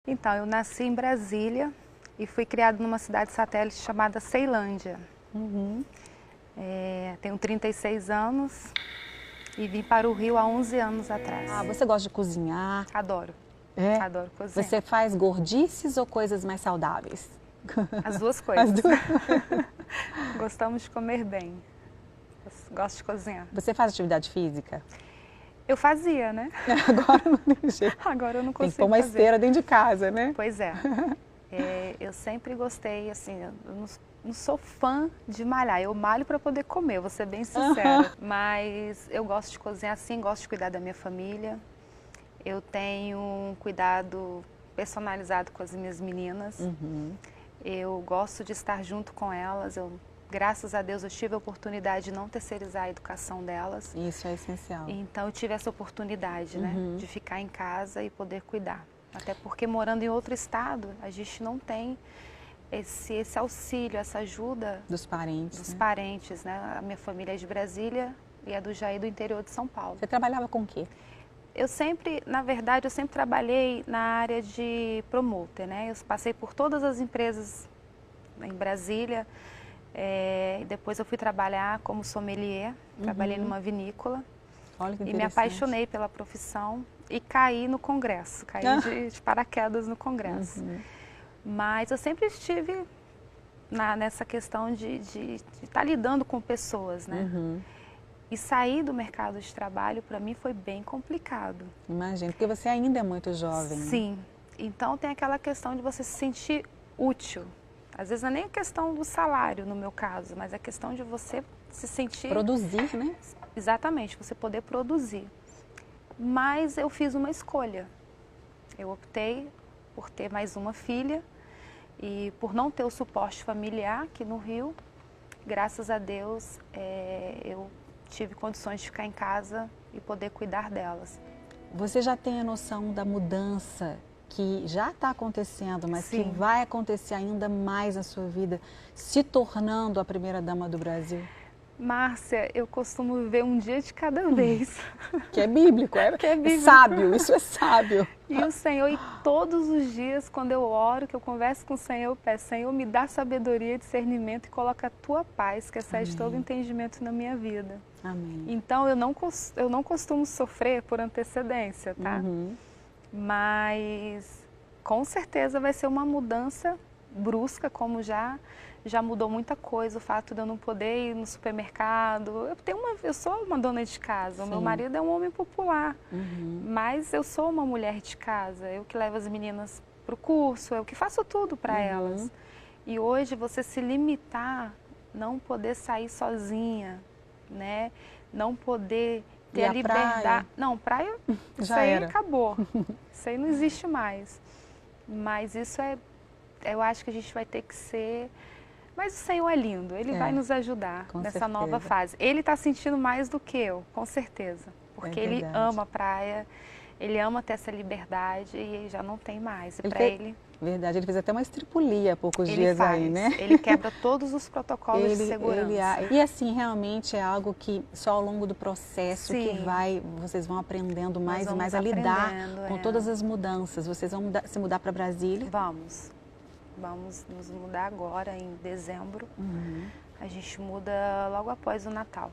Então, eu nasci em Brasília e fui criada numa cidade satélite chamada Ceilândia. Tenho 36 anos e vim para o Rio há 11 anos atrás. Ah, você gosta de cozinhar? Adoro. É? Adoro cozinhar. Você faz gordices ou coisas mais saudáveis? As duas coisas. As duas. Gostamos de comer bem. Gosto de cozinhar. Você faz atividade física? Eu fazia, né? Agora não tem jeito. Agora eu não Tem consigo que pôr uma fazer. esteira dentro de casa, né? Pois é. Eu sempre gostei, assim, eu não sou fã de malhar. Eu malho para poder comer, vou ser bem sincera. Mas eu gosto de cozinhar sim, gosto de cuidar da minha família. Eu tenho um cuidado personalizado com as minhas meninas. Eu gosto de estar junto com elas. Graças a Deus eu tive a oportunidade de não terceirizar a educação delas. Isso é essencial. Então eu tive essa oportunidade, né, de ficar em casa e poder cuidar. Até porque morando em outro estado, a gente não tem esse auxílio, essa ajuda Dos parentes. dos parentes, né? A minha família é de Brasília e a do Jair do interior de São Paulo. Você trabalhava com o quê? Na verdade, eu sempre trabalhei na área de promoter, né? Eu passei por todas as empresas em Brasília. Depois eu fui trabalhar como sommelier, trabalhei numa vinícola. Olha que E me interessante. apaixonei pela profissão e caí no congresso, caí de paraquedas no congresso. Mas eu sempre estive nessa questão de estar lidando com pessoas, né? E sair do mercado de trabalho para mim foi bem complicado. Imagino, porque você ainda é muito jovem. Sim, então tem aquela questão de você se sentir útil. Às vezes não é nem a questão do salário, no meu caso, mas a questão de você se sentir... Produzir, né? Exatamente, você poder produzir. Mas eu fiz uma escolha. Eu optei por ter mais uma filha e por não ter o suporte familiar aqui no Rio. Graças a Deus, eu tive condições de ficar em casa e poder cuidar delas. Você já tem a noção da mudança que já está acontecendo, mas Sim. que vai acontecer ainda mais na sua vida, se tornando a primeira-dama do Brasil? Márcia, eu costumo viver um dia de cada vez. Que é bíblico, é? Que é bíblico. Sábio, isso é sábio. E o Senhor, e todos os dias, quando eu oro, que eu converso com o Senhor, eu peço, Senhor, me dá sabedoria, discernimento e coloca a Tua paz, que excede todo entendimento na minha vida. Amém. Então, eu não costumo sofrer por antecedência, tá? Mas, com certeza, vai ser uma mudança brusca, como já mudou muita coisa, o fato de eu não poder ir no supermercado. Eu sou uma dona de casa, o meu marido é um homem popular, mas eu sou uma mulher de casa, eu que levo as meninas para o curso, eu que faço tudo para elas. E hoje você se limitar, não poder sair sozinha, né? Não poder ter a liberdade. Praia? Não, praia Já isso aí era. acabou, isso aí não existe mais. Mas isso eu acho que a gente vai ter que ser... Mas o Senhor é lindo, Ele vai nos ajudar nessa nova fase. Ele está sentindo mais do que eu, com certeza. Porque Ele ama a praia, Ele ama ter essa liberdade e já não tem mais. E para Ele... Verdade, ele fez até uma estripulia há poucos dias aí, né? Ele quebra todos os protocolos de segurança. E assim, realmente é algo que só ao longo do processo vocês vão aprendendo mais e mais a lidar com todas as mudanças. Vocês vão se mudar para Brasília? Vamos nos mudar agora em dezembro. A gente muda logo após o Natal.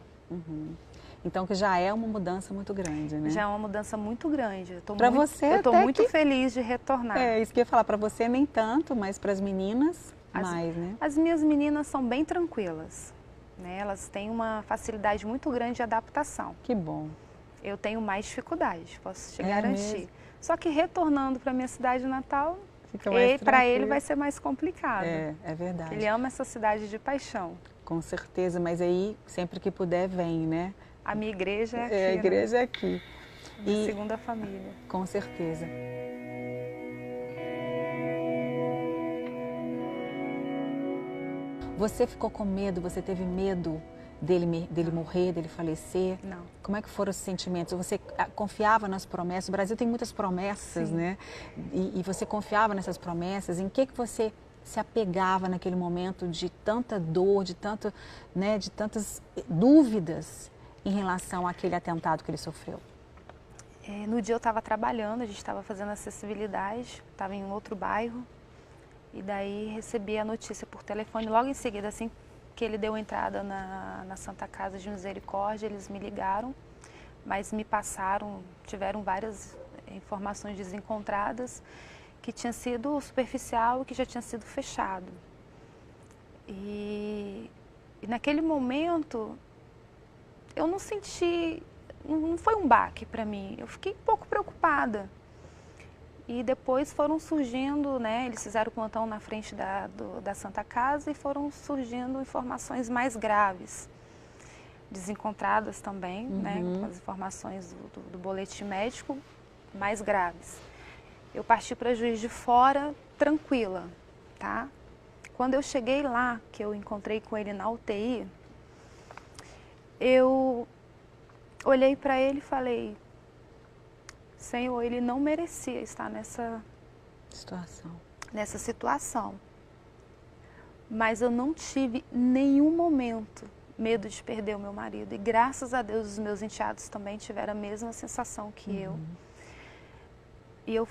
Então, que já é uma mudança muito grande, né? Já é uma mudança muito grande. Eu estou muito feliz de retornar. É, isso que eu ia falar, para você nem tanto, mas para as meninas mais, né? As minhas meninas são bem tranquilas, né? Elas têm uma facilidade muito grande de adaptação. Que bom. Eu tenho mais dificuldade, posso te garantir. Mesmo? Só que retornando para a minha cidade natal, para ele vai ser mais complicado. É verdade. Ele ama essa cidade de paixão. Com certeza, mas aí sempre que puder vem, né? A minha igreja é aqui, a igreja é aqui. Minha segunda família. Com certeza. Você ficou com medo, você teve medo dele morrer, dele falecer? Não. Como é que foram os sentimentos? Você confiava nas promessas? O Brasil tem muitas promessas, né? E você confiava nessas promessas? Em que você se apegava naquele momento de tanta dor, de tantas dúvidas em relação àquele atentado que ele sofreu? No dia eu estava trabalhando, a gente estava fazendo acessibilidade, estava em um outro bairro. E daí recebi a notícia por telefone, logo em seguida, assim que ele deu entrada na Santa Casa de Misericórdia, eles me ligaram, mas me passaram, tiveram várias informações desencontradas, que tinha sido superficial e que já tinha sido fechado. E naquele momento, eu não senti, não foi um baque para mim, eu fiquei um pouco preocupada. E depois foram surgindo, né, eles fizeram plantão na frente da Santa Casa e foram surgindo informações mais graves, desencontradas também, né, com as informações do boletim médico mais graves. Eu parti para Juiz de Fora tranquila, tá? Quando eu cheguei lá, que eu encontrei com ele na UTI, eu olhei para ele e falei: Senhor, ele não merecia estar nessa situação. Mas eu não tive nenhum momento medo de perder o meu marido. E graças a Deus os meus enteados também tiveram a mesma sensação que eu. E eu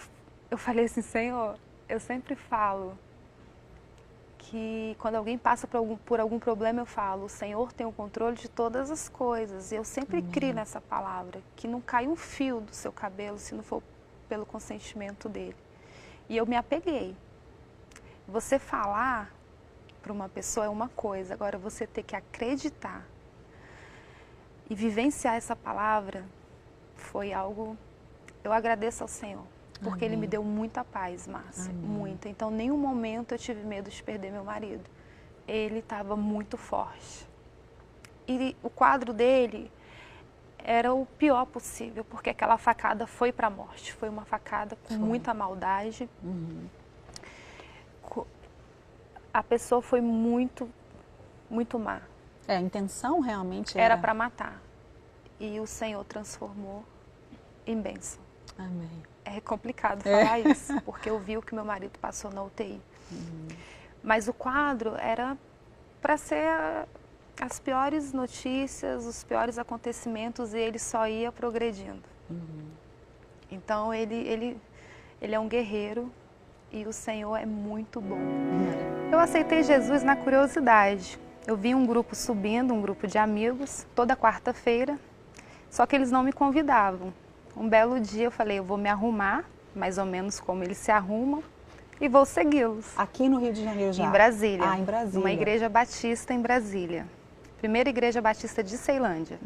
falei assim: Senhor, eu sempre falo que quando alguém passa por algum problema, eu falo: o Senhor tem o controle de todas as coisas. E eu sempre crio nessa palavra, que não cai um fio do seu cabelo se não for pelo consentimento dele. E eu me apeguei. Você falar para uma pessoa é uma coisa, agora você ter que acreditar e vivenciar essa palavra foi algo... Eu agradeço ao Senhor, porque Ele me deu muita paz, Márcia, muita. Então, em nenhum momento eu tive medo de perder meu marido. Ele estava muito forte. E o quadro dele era o pior possível, porque aquela facada foi para a morte. Foi uma facada com muita maldade. A pessoa foi muito, muito má. A intenção realmente era para matar. E o Senhor transformou em bênção. Amém. É complicado falar isso, porque eu vi o que meu marido passou na UTI. Mas o quadro era para ser as piores notícias, os piores acontecimentos, e ele só ia progredindo. Então, ele é um guerreiro e o Senhor é muito bom. Eu aceitei Jesus na curiosidade. Eu vi um grupo subindo, um grupo de amigos, toda quarta-feira, só que eles não me convidavam. Um belo dia eu falei: eu vou me arrumar, mais ou menos como eles se arrumam, e vou segui-los. Aqui no Rio de Janeiro já? Em Brasília. Em Brasília. Uma igreja batista em Brasília. Primeira igreja batista de Ceilândia.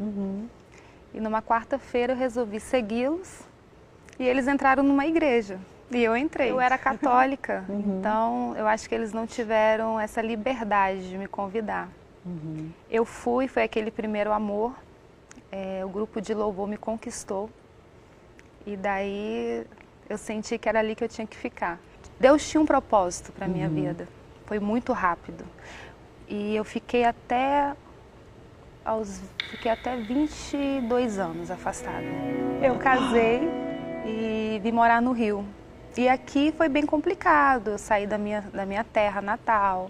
E numa quarta-feira eu resolvi segui-los e eles entraram numa igreja. E eu entrei. Eu era católica, então eu acho que eles não tiveram essa liberdade de me convidar. Eu fui, foi aquele primeiro amor, o grupo de louvor me conquistou. E daí eu senti que era ali que eu tinha que ficar. Deus tinha um propósito para a minha vida. Foi muito rápido. E eu fiquei até 22 anos afastada. Eu casei e vim morar no Rio. E aqui foi bem complicado. Eu saí da minha terra natal.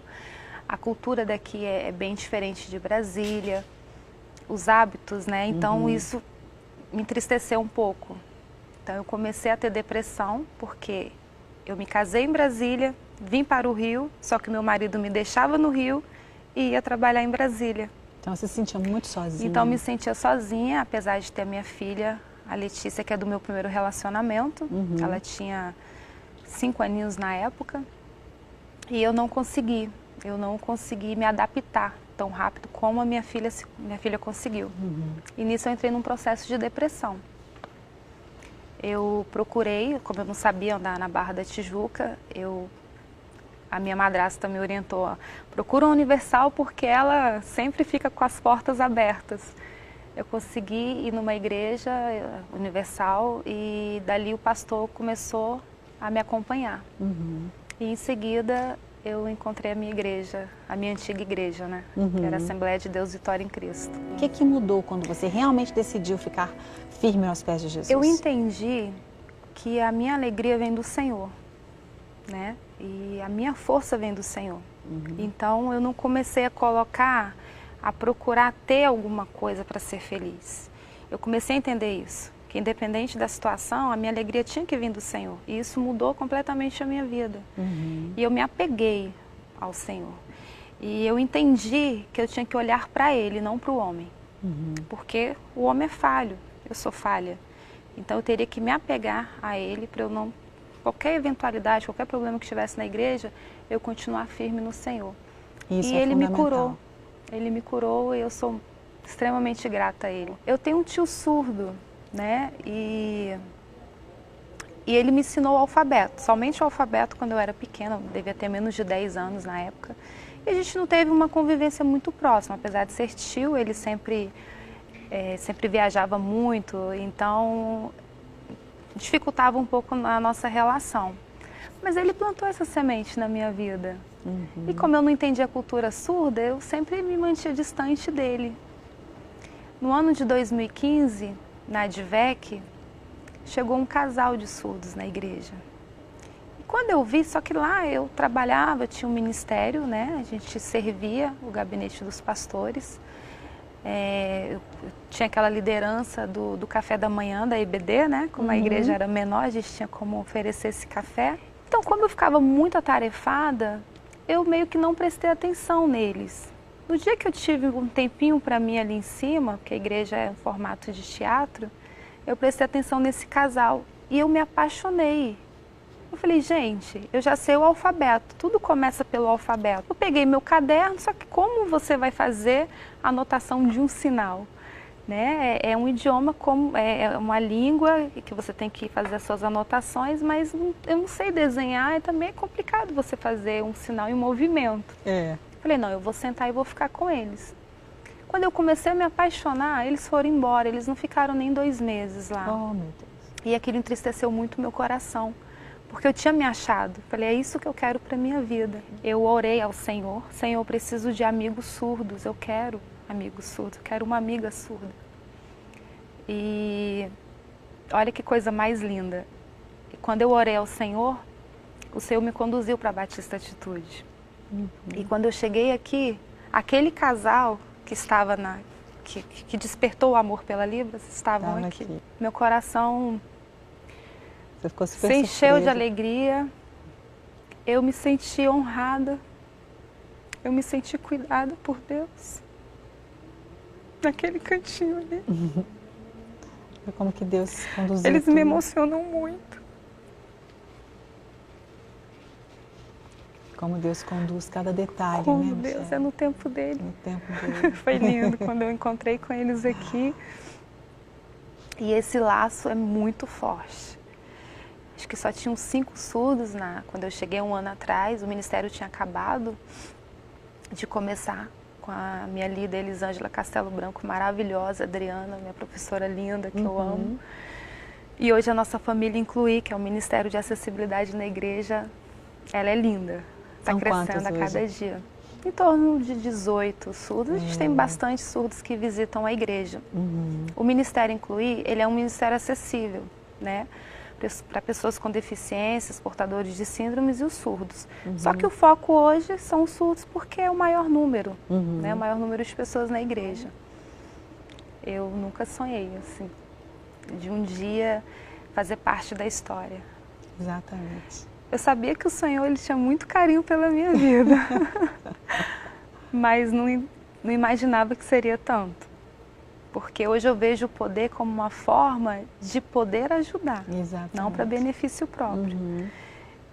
A cultura daqui é bem diferente de Brasília. Os hábitos, né? Então isso me entristeceu um pouco. Então eu comecei a ter depressão, porque eu me casei em Brasília, vim para o Rio, só que meu marido me deixava no Rio e ia trabalhar em Brasília. Então você se sentia muito sozinha? Então me sentia sozinha, apesar de ter a minha filha, a Letícia, que é do meu primeiro relacionamento. Ela tinha 5 aninhos na época. E eu não consegui me adaptar tão rápido como a minha filha conseguiu. E nisso eu entrei num processo de depressão. Eu procurei, como eu não sabia andar na Barra da Tijuca, a minha madrasta me orientou: procura uma Universal porque ela sempre fica com as portas abertas. Eu consegui ir numa igreja universal e dali o pastor começou a me acompanhar. E em seguida eu encontrei a minha igreja, a minha antiga igreja, né? Que era a Assembleia de Deus Vitória em Cristo. O que mudou quando você realmente decidiu ficar firme aos pés de Jesus? Eu entendi que a minha alegria vem do Senhor, né? E a minha força vem do Senhor. Então eu não comecei a procurar ter alguma coisa para ser feliz. Eu comecei a entender isso, que independente da situação, a minha alegria tinha que vir do Senhor. E isso mudou completamente a minha vida. E eu me apeguei ao Senhor. E eu entendi que eu tinha que olhar para Ele, não para o homem. Porque o homem é falho, eu sou falha. Então eu teria que me apegar a Ele para eu não... Qualquer eventualidade, qualquer problema que estivesse na igreja, eu continuar firme no Senhor. Isso e é Ele me fundamental. curou. Ele me curou e eu sou extremamente grata a Ele. Eu tenho um tio surdo, né? E ele me ensinou o alfabeto, somente o alfabeto quando eu era pequena, eu devia ter menos de 10 anos na época. E a gente não teve uma convivência muito próxima, apesar de ser tio, ele sempre viajava muito, então dificultava um pouco a nossa relação. Mas ele plantou essa semente na minha vida. E como eu não entendia a cultura surda, eu sempre me mantinha distante dele. No ano de 2015, na ADVEC, chegou um casal de surdos na igreja. E quando eu vi, só que lá eu trabalhava, tinha um ministério, né? A gente servia o gabinete dos pastores. Eu tinha aquela liderança do café da manhã da IBD, né? Como a igreja era menor, a gente tinha como oferecer esse café. Então, como eu ficava muito atarefada, eu meio que não prestei atenção neles. No dia que eu tive um tempinho para mim ali em cima, porque a igreja é um formato de teatro, eu prestei atenção nesse casal e eu me apaixonei. Eu falei, gente, eu já sei o alfabeto, tudo começa pelo alfabeto. Eu peguei meu caderno, só que como você vai fazer a anotação de um sinal? Né? É um idioma, é uma língua que você tem que fazer as suas anotações, mas eu não sei desenhar e também é complicado você fazer um sinal em movimento. Falei, não, eu vou sentar e vou ficar com eles. Quando eu comecei a me apaixonar, eles foram embora, eles não ficaram nem 2 meses lá. Oh, meu Deus. E aquilo entristeceu muito meu coração, porque eu tinha me achado. Falei, é isso que eu quero para minha vida. Eu orei ao Senhor, Senhor, eu preciso de amigos surdos, eu quero amigos surdos, eu quero uma amiga surda. E olha que coisa mais linda. E quando eu orei ao Senhor, o Senhor me conduziu para a Batista Atitude. E quando eu cheguei aqui, aquele casal que estava que despertou o amor pela Libras, estavam aqui. Meu coração Você ficou super se encheu de surpresa. alegria, eu me senti honrada, eu me senti cuidada por Deus, naquele cantinho ali. Foi como que Deus conduziu Eles tudo. me emocionam muito. Como Deus conduz cada detalhe, Como né, Deus Michele? é no tempo dele. No tempo dele. Foi lindo quando eu encontrei com eles aqui. E esse laço é muito forte. Acho que só tinham 5 surdos quando eu cheguei 1 ano atrás. O ministério tinha acabado de começar com a minha líder Elisângela Castelo Branco, maravilhosa, Adriana, minha professora linda, que eu amo. E hoje a nossa família Incluir, que é o Ministério de Acessibilidade na igreja, ela é linda. Está crescendo a cada dia. Em torno de 18 surdos. A gente tem bastante surdos que visitam a igreja. O Ministério Incluir, ele é um ministério acessível, né? Para pessoas com deficiências, portadores de síndromes e os surdos. Só que o foco hoje são os surdos porque é o maior número, né? O maior número de pessoas na igreja. Eu nunca sonhei, assim, de um dia fazer parte da história. Exatamente. Eu sabia que o Senhor ele tinha muito carinho pela minha vida, mas não imaginava que seria tanto. Porque hoje eu vejo o poder como uma forma de poder ajudar, Exatamente. não para benefício próprio.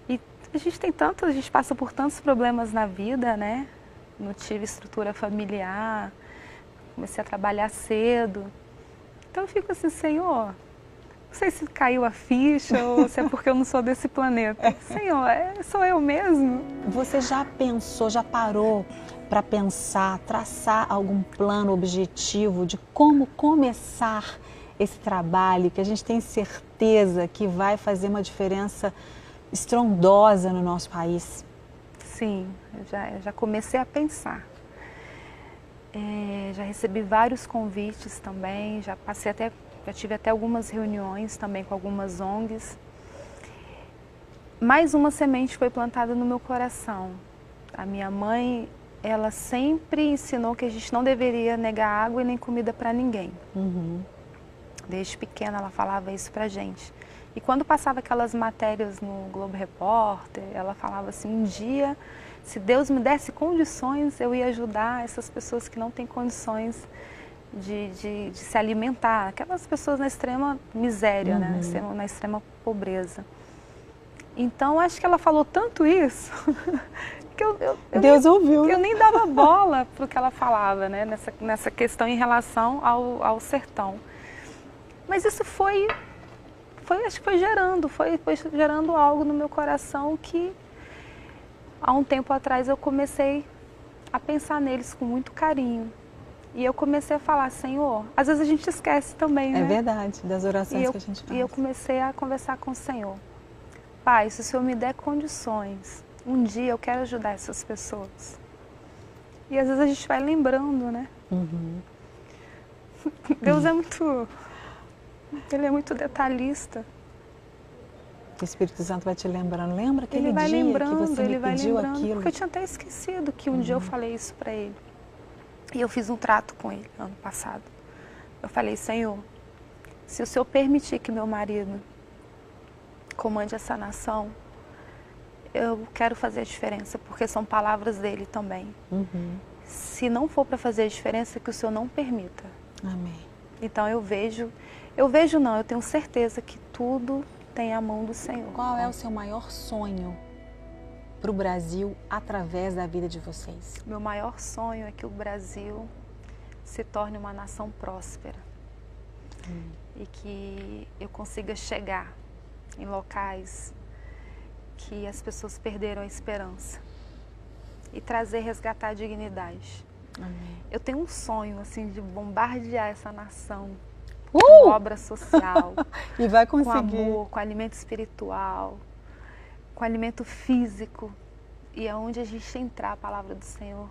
E a gente passa por tantos problemas na vida, né? Não tive estrutura familiar, comecei a trabalhar cedo. Então eu fico assim, Senhor, não sei se caiu a ficha ou se é porque eu não sou desse planeta. Senhor, sou eu mesmo? Você já pensou, já parou para pensar, traçar algum plano objetivo de como começar esse trabalho que a gente tem certeza que vai fazer uma diferença estrondosa no nosso país? Sim, eu já comecei a pensar. Já recebi vários convites também, já tive até algumas reuniões também com algumas ONGs. Mais uma semente foi plantada no meu coração. A minha mãe, ela sempre ensinou que a gente não deveria negar água e nem comida para ninguém. Desde pequena ela falava isso pra gente. E quando passava aquelas matérias no Globo Repórter, ela falava assim, um dia, se Deus me desse condições, eu ia ajudar essas pessoas que não têm condições de se alimentar. Aquelas pessoas na extrema miséria, né? Na extrema pobreza. Então, acho que ela falou tanto isso, que Deus ouviu. Eu nem dava bola para o que ela falava, né? Nessa questão em relação ao sertão. Mas isso acho que foi gerando algo no meu coração que há um tempo atrás eu comecei a pensar neles com muito carinho. E eu comecei a falar, Senhor, às vezes a gente esquece também, né? É verdade, das orações que a gente faz. E eu comecei a conversar com o Senhor. Pai, se o Senhor me der condições, um dia eu quero ajudar essas pessoas. E às vezes a gente vai lembrando, né? Deus é muito... Ele é muito detalhista. O Espírito Santo vai te lembrando. Lembra aquele dia que você me pediu aquilo? Porque eu tinha até esquecido que um dia eu falei isso para ele. E eu fiz um trato com ele ano passado. Eu falei, Senhor, se o Senhor permitir que meu marido comande essa nação, eu quero fazer a diferença, porque são palavras dele também. Se não for para fazer a diferença, que o Senhor não permita. Amém. Então eu tenho certeza que tudo tem a mão do Senhor. Qual é o seu maior sonho para o Brasil através da vida de vocês? Meu maior sonho é que o Brasil se torne uma nação próspera e que eu consiga chegar em locais que as pessoas perderam a esperança e resgatar a dignidade. Amém. Eu tenho um sonho assim de bombardear essa nação com obra social, e vai com conseguir. amor, com alimento espiritual, com alimento físico. E aonde a gente entrar, a palavra do Senhor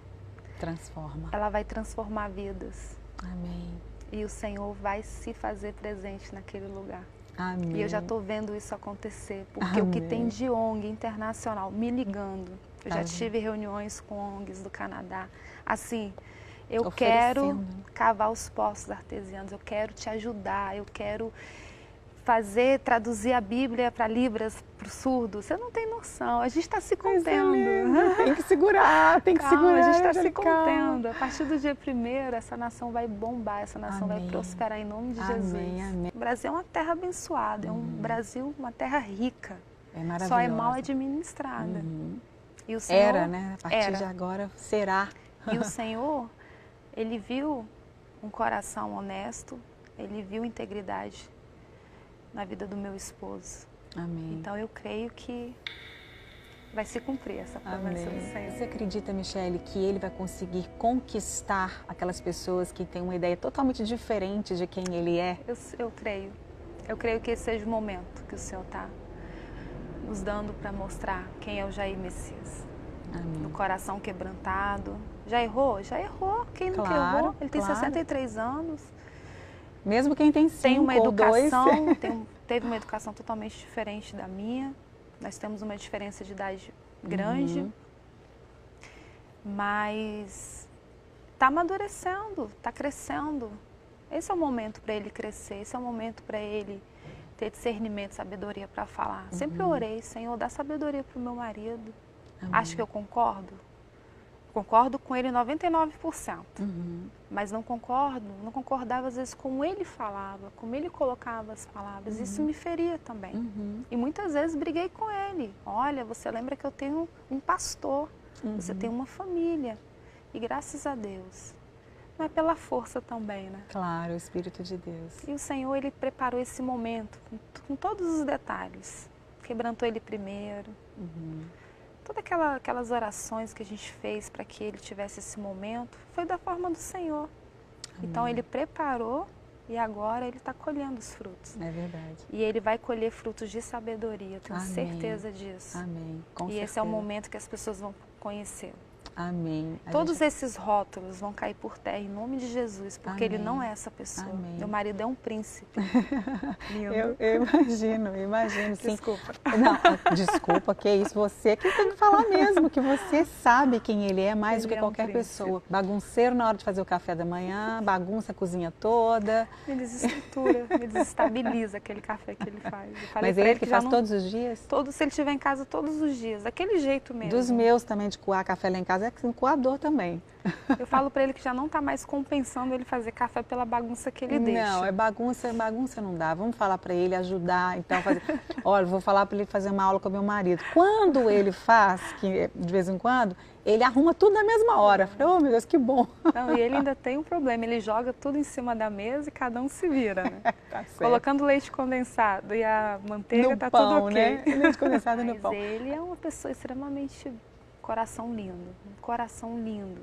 transforma. Ela vai transformar vidas. Amém. E o Senhor vai se fazer presente naquele lugar. Amém. E eu já estou vendo isso acontecer, porque o que tem de ONG internacional me ligando, eu já tive reuniões com ONGs do Canadá, assim, eu quero cavar os poços artesianos, eu quero te ajudar, eu quero traduzir a Bíblia para Libras, para o surdo. Você não tem noção, a gente está se contendo. Tem que segurar, tem que segurar. A gente está se contendo. A partir do dia 1º, essa nação vai bombar, essa nação vai prosperar em nome de Jesus. Amém. O Brasil é uma terra abençoada, é um Brasil, uma terra rica. É maravilhosa. Só é mal administrada. E o Senhor, era, né? A partir de agora será. E o Senhor, Ele viu um coração honesto, Ele viu integridade na vida do meu esposo. Amém. Então eu creio que vai se cumprir essa promessa do Senhor. Você acredita, Michele, que Ele vai conseguir conquistar aquelas pessoas que têm uma ideia totalmente diferente de quem Ele é? Eu creio. Eu creio que esse seja o momento que o Senhor está nos dando para mostrar quem é o Jair Messias. Amém. No coração quebrantado. Já errou? Já errou. Quem nunca errou? Ele tem 63 anos. Mesmo quem tem 5 tem uma ou 2. Teve uma educação totalmente diferente da minha. Nós temos uma diferença de idade grande. Mas está amadurecendo, está crescendo. Esse é o momento para ele crescer, esse é o momento para ele ter discernimento, sabedoria para falar. Sempre orei, Senhor, dá sabedoria para o meu marido. Amém. Acho que eu concordo? Concordo com ele 99%. Mas não concordava às vezes como ele falava, como ele colocava as palavras. Isso me feria também. E muitas vezes briguei com ele. Olha, você lembra que eu tenho um pastor, você tem uma família. E graças a Deus, não é pela força também, né? Claro, o Espírito de Deus. E o Senhor, Ele preparou esse momento com todos os detalhes. Quebrantou Ele primeiro. Todas aquelas orações que a gente fez para que Ele tivesse esse momento, foi da forma do Senhor. Amém. Então Ele preparou e agora Ele está colhendo os frutos. É verdade. E Ele vai colher frutos de sabedoria, tenho certeza disso. Amém. Com e certeza. Esse é o momento que as pessoas vão conhecê-lo. Amém. Todos esses rótulos vão cair por terra em nome de Jesus, porque Amém. Ele não é essa pessoa. Amém. Meu marido é um príncipe. Lindo. Eu imagino, sim. Desculpa. Não, desculpa, que isso, você que tem que falar mesmo, que você sabe quem ele é mais do que Ele é um qualquer príncipe. pessoa. Bagunceiro na hora de fazer o café da manhã, bagunça a cozinha toda. Me desestrutura, me desestabiliza aquele café que ele faz. Eu falei Mas pra é ele que já faz não- todos os dias? se ele estiver em casa todos os dias, daquele jeito mesmo. Dos meus também, de coar café lá em casa, é um coador também. Eu falo pra ele que já não tá mais compensando ele fazer café pela bagunça que ele deixa. Não, é bagunça não dá. Vamos falar para ele ajudar, então fazer. Olha, vou falar para ele fazer uma aula com meu marido. Quando ele faz, que de vez em quando, ele arruma tudo na mesma hora. Eu falei, oh meu Deus, que bom. Não, e ele ainda tem um problema, ele joga tudo em cima da mesa e cada um se vira, né? Tá certo. Colocando leite condensado e a manteiga, No tá pão, tudo ok. né? Leite condensado no Mas pão. ele é uma pessoa extremamente coração lindo, um coração lindo.